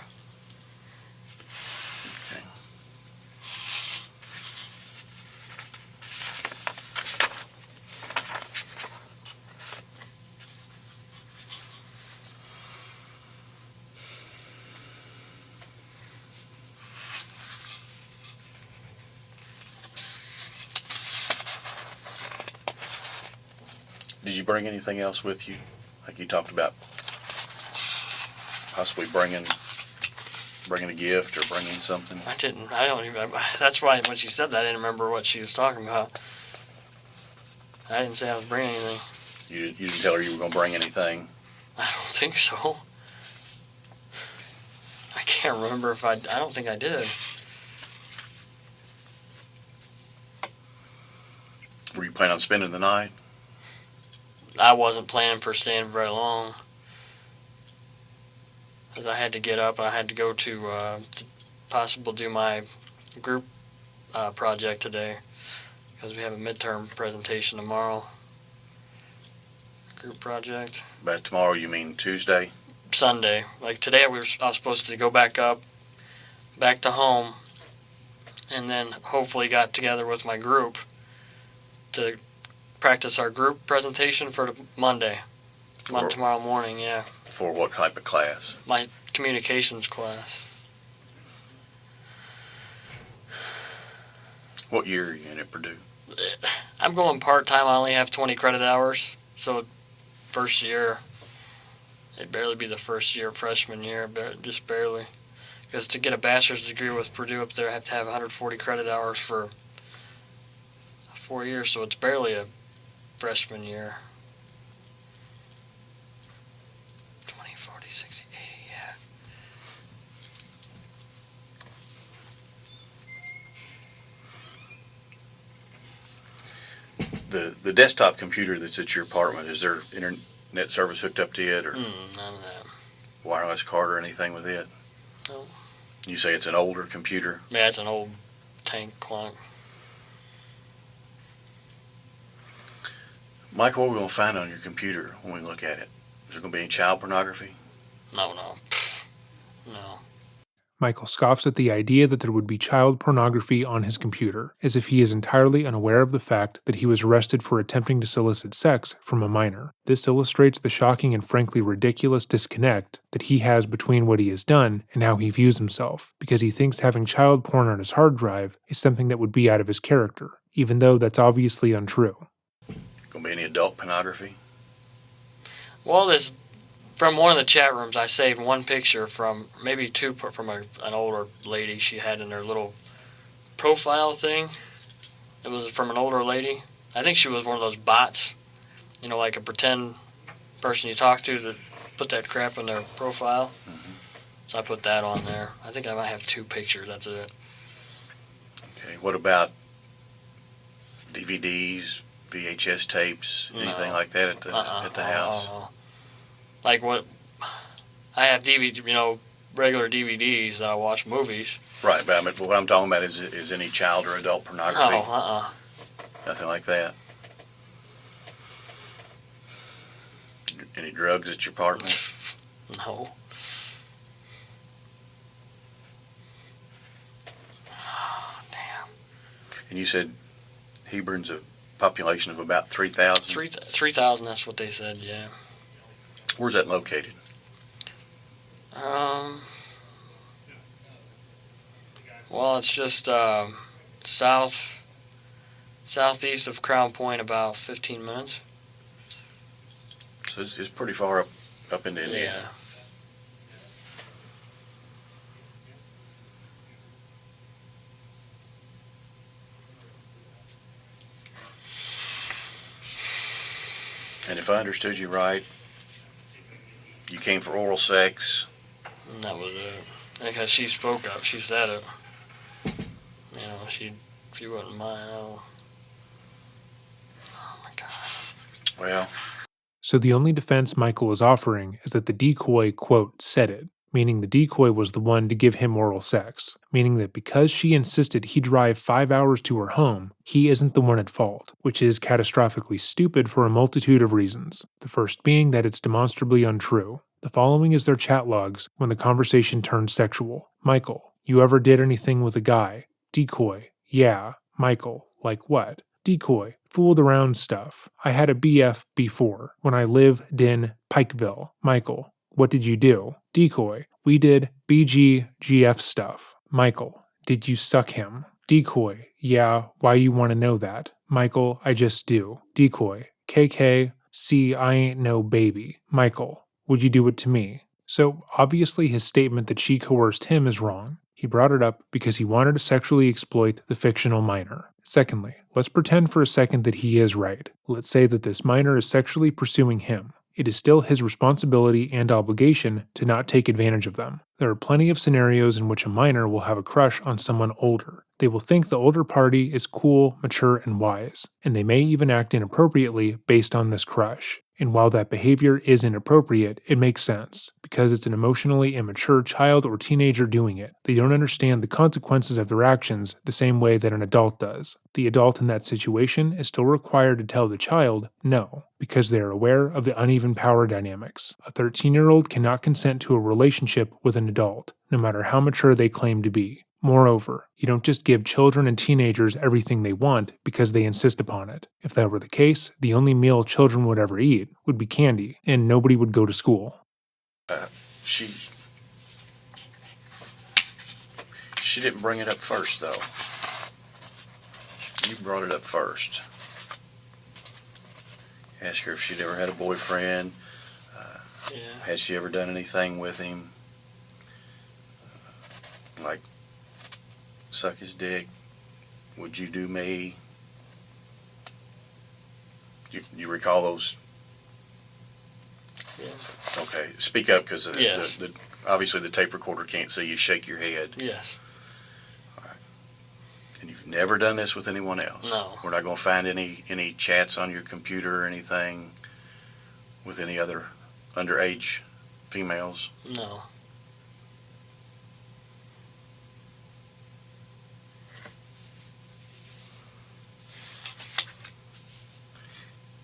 Okay. you bring anything else with you? Like you talked about possibly bringing a gift or bringing something? I didn't. I don't even. That's why when she said that, I didn't remember what she was talking about. I didn't say I was bringing anything. You didn't tell her you were going to bring anything? I don't think so. I can't remember if I don't think I did. Were you planning on spending the night? I wasn't planning for staying very long. Because I had to get up and I had to go to possibly do my group project today. Because we have a midterm presentation tomorrow. Group project. By tomorrow, you mean Tuesday? Sunday. Like today, I was supposed to go back to home, and then hopefully got together with my group to practice our group presentation for Monday. Tomorrow morning, yeah. For what type of class? My communications class. What year are you in at Purdue? I'm going part-time. I only have 20 credit hours, so first year, it'd barely be the first year, freshman year, just barely. Because to get a bachelor's degree with Purdue up there, I have to have 140 credit hours for 4 years, so it's barely a freshman year. 20, 40, 60, 80, yeah. The desktop computer that's at your apartment, is there internet service hooked up to it, or None of that. wireless card or anything with it? No. You say it's an older computer? Yeah, it's an old tank clunk. Mike, what are we going to find on your computer when we look at it? Is there going to be any child pornography? No. No. Michael scoffs at the idea that there would be child pornography on his computer, as if he is entirely unaware of the fact that he was arrested for attempting to solicit sex from a minor. This illustrates the shocking and frankly ridiculous disconnect that he has between what he has done and how he views himself, because he thinks having child porn on his hard drive is something that would be out of his character, even though that's obviously untrue. Going to be any adult pornography? Well, from one of the chat rooms, I saved one picture from, maybe two, from an older lady she had in her little profile thing. It was from an older lady. I think she was one of those bots, like a pretend person you talk to that put that crap in their profile. Mm-hmm. So I put that on there. I think I might have two pictures, that's it. Okay, what about DVDs, VHS tapes, anything like that at the house? No. Like what I have DVD, regular DVDs that I watch movies. Right, but I mean, what I'm talking about is any child or adult pornography? Nothing like that? Any drugs at your apartment? No. Oh, damn. And you said Hebron's a population of about 3,000? 3,000, that's what they said, yeah. Where's that located? Well, it's just southeast of Crown Point, about 15 minutes. So it's pretty far up into Indiana. Yeah. And if I understood you right, you came for oral sex. And that was it. Because she spoke up. She said it. She wouldn't mind. Oh my God. Well. So the only defense Michael is offering is that the decoy, quote, said it, meaning the decoy was the one to give him oral sex, meaning that because she insisted he drive 5 hours to her home, he isn't the one at fault, which is catastrophically stupid for a multitude of reasons. The first being that it's demonstrably untrue. The following is their chat logs when the conversation turned sexual. Michael, you ever did anything with a guy? Decoy, yeah. Michael, like what? Decoy, fooled around stuff. I had a BF before, when I lived in Pikeville. Michael, what did you do? Decoy, we did BGGF stuff. Michael, did you suck him? Decoy, yeah, why you want to know that? Michael, I just do. Decoy, KK, "See, I ain't no baby. Michael, would you do it to me?" So obviously his statement that she coerced him is wrong. He brought it up because he wanted to sexually exploit the fictional minor. Secondly, let's pretend for a second that he is right. Let's say that this minor is sexually pursuing him. It is still his responsibility and obligation to not take advantage of them. There are plenty of scenarios in which a minor will have a crush on someone older. They will think the older party is cool, mature, and wise, and they may even act inappropriately based on this crush. And while that behavior is inappropriate, it makes sense, because it's an emotionally immature child or teenager doing it. They don't understand the consequences of their actions the same way that an adult does. The adult in that situation is still required to tell the child no, because they are aware of the uneven power dynamics. A 13-year-old cannot consent to a relationship with an adult, no matter how mature they claim to be. Moreover, you don't just give children and teenagers everything they want because they insist upon it. If that were the case, the only meal children would ever eat would be candy, and nobody would go to school. She didn't bring it up first, though. You brought it up first. Ask her if she'd ever had a boyfriend. Had she ever done anything with him? Like suck his dick? Would you do me? You recall those? Yes. Okay, speak up, because Yes. obviously the tape recorder can't see you shake your head. Yes. And you've never done this with anyone else? No. We're not going to find any chats on your computer or anything with any other underage females? No.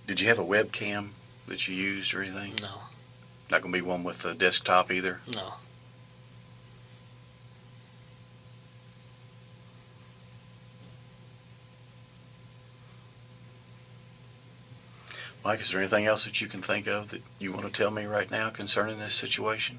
Did you have a webcam that you used or anything? No. Not going to be one with the desktop either? No. Mike, is there anything else that you can think of that you want to tell me right now concerning this situation?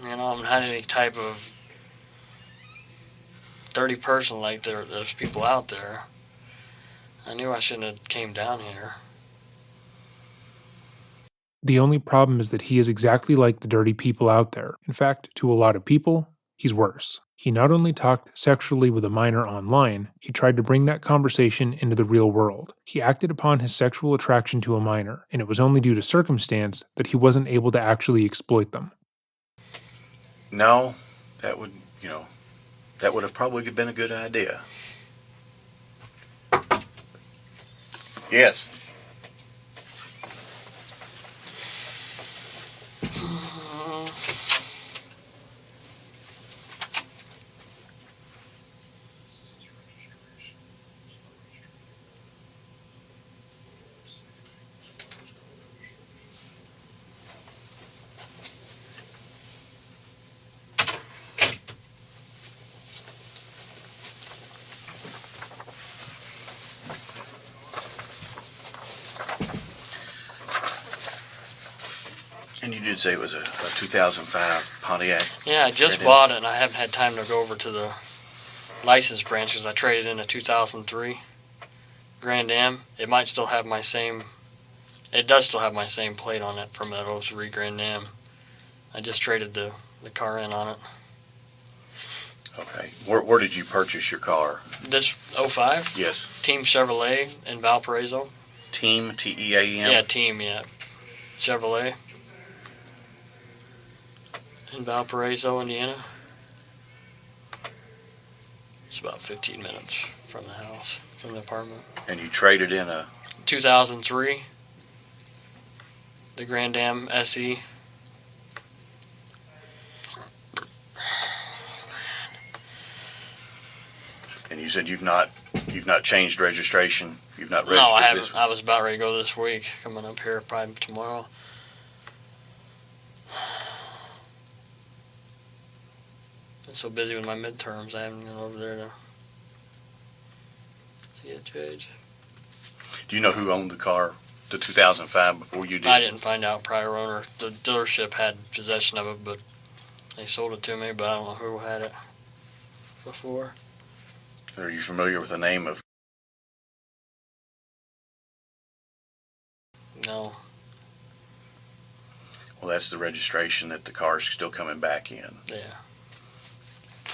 You know, I haven't had any type of dirty person like there's people out there. I knew I shouldn't have came down here. The only problem is that he is exactly like the dirty people out there. In fact, to a lot of people, he's worse. He not only talked sexually with a minor online, he tried to bring that conversation into the real world. He acted upon his sexual attraction to a minor, and it was only due to circumstance that he wasn't able to actually exploit them. No, that would have probably been a good idea. Yes. And you did say it was a 2005 Pontiac. Yeah, I just bought it, and I haven't had time to go over to the license branch because I traded in a 2003 Grand Am. It might still have my same. It does still have my same plate on it from that 03 Grand Am. I just traded the car in on it. Okay. Where did you purchase your car? This 05? Yes. Team Chevrolet in Valparaiso. Team, T-E-A-M? Yeah, Team, yeah. Chevrolet. In Valparaiso, Indiana. It's about 15 minutes from the house, from the apartment. And you traded in a... 2003. The Grand Am SE. And you said you've not changed registration? You've not registered No, I haven't. this? I was about ready to go this week. Coming up here probably tomorrow. Been so busy with my midterms, I haven't gone over there to see a judge. Do you know who owned the car to 2005 before you did? I didn't find out prior owner. The dealership had possession of it, but they sold it to me, but I don't know who had it before. Are you familiar with the name of? No. Well, that's the registration that the car's still coming back in. Yeah.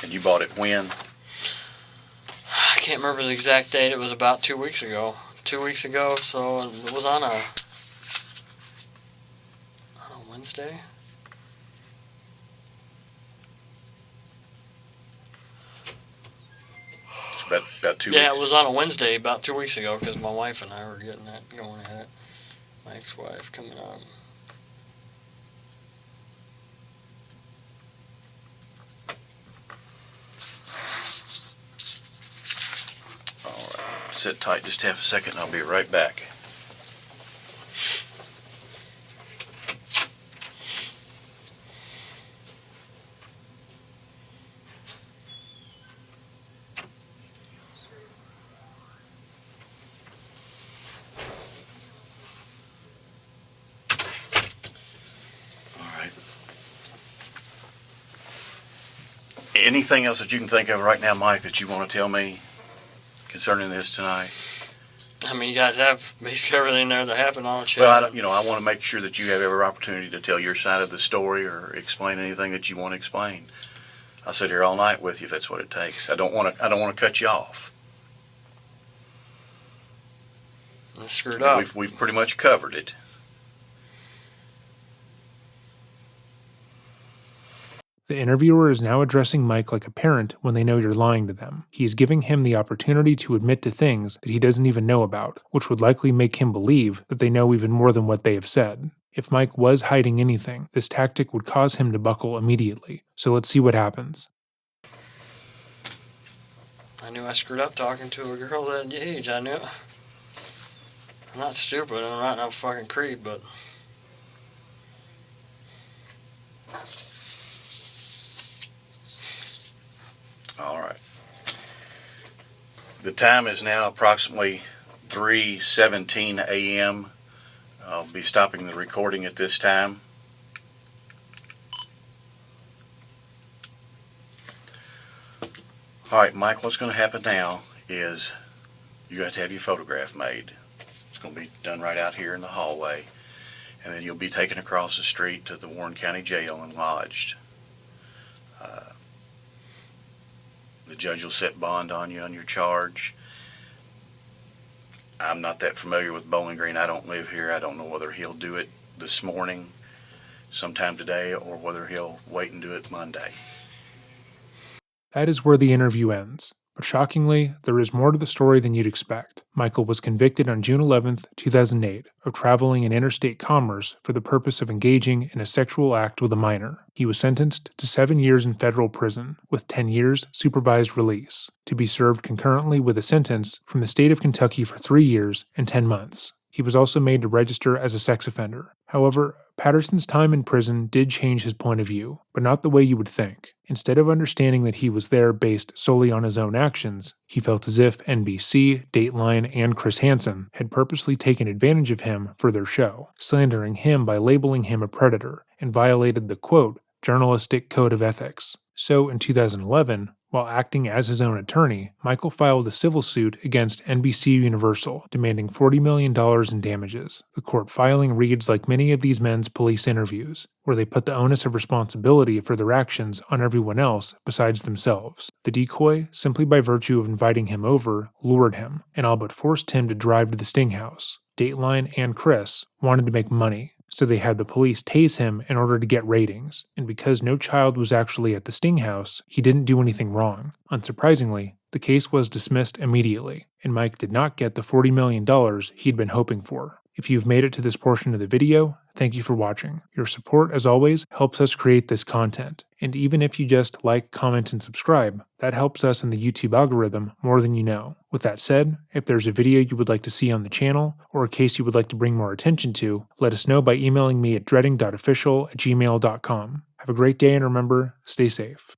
And you bought it when? I can't remember the exact date. It was about 2 weeks ago. 2 weeks ago, so it was on a Wednesday. It's about 2 weeks. Yeah, it was on a Wednesday about 2 weeks ago because my wife and I were getting that going at it. My ex-wife coming on. All right. Sit tight just half a second and I'll be right back. Anything else that you can think of right now, Mike, that you want to tell me concerning this tonight? I mean, you guys have basically everything there that happened on the show. Well, I want to make sure that you have every opportunity to tell your side of the story or explain anything that you want to explain. I'll sit here all night with you if that's what it takes. I don't want to cut you off. I screwed up. We've pretty much covered it. The interviewer is now addressing Mike like a parent when they know you're lying to them. He is giving him the opportunity to admit to things that he doesn't even know about, which would likely make him believe that they know even more than what they have said. If Mike was hiding anything, this tactic would cause him to buckle immediately. So let's see what happens. I knew I screwed up talking to a girl that age. I knew. I'm not stupid. I'm not no fucking creep, but... All right. The time is now approximately 3:17 a.m. I'll be stopping the recording at this time. All right, Mike, what's going to happen now is you got to have your photograph made. It's going to be done right out here in the hallway. And then you'll be taken across the street to the Warren County Jail and lodged. The judge will set bond on you on your charge. I'm not that familiar with Bowling Green. I don't live here. I don't know whether he'll do it this morning, sometime today, or whether he'll wait and do it Monday. That is where the interview ends. But shockingly, there is more to the story than you'd expect. Michael was convicted on June 11, 2008, of traveling in interstate commerce for the purpose of engaging in a sexual act with a minor. He was sentenced to 7 years in federal prison, with 10 years supervised release, to be served concurrently with a sentence from the state of Kentucky for 3 years and 10 months. He was also made to register as a sex offender. However, Patterson's time in prison did change his point of view, but not the way you would think. Instead of understanding that he was there based solely on his own actions, he felt as if NBC, Dateline, and Chris Hansen had purposely taken advantage of him for their show, slandering him by labeling him a predator, and violated the, quote, journalistic code of ethics. So in 2011, while acting as his own attorney, Michael filed a civil suit against NBC Universal, demanding $40 million in damages. The court filing reads like many of these men's police interviews, where they put the onus of responsibility for their actions on everyone else besides themselves. The decoy, simply by virtue of inviting him over, lured him, and all but forced him to drive to the sting house. Dateline and Chris wanted to make money, so they had the police tase him in order to get ratings, and because no child was actually at the sting house, he didn't do anything wrong. Unsurprisingly, the case was dismissed immediately, and Mike did not get the $40 million he'd been hoping for. If you've made it to this portion of the video, thank you for watching. Your support, as always, helps us create this content. And even if you just like, comment, and subscribe, that helps us in the YouTube algorithm more than you know. With that said, if there's a video you would like to see on the channel, or a case you would like to bring more attention to, let us know by emailing me at dreading.official@gmail.com. Have a great day and remember, stay safe.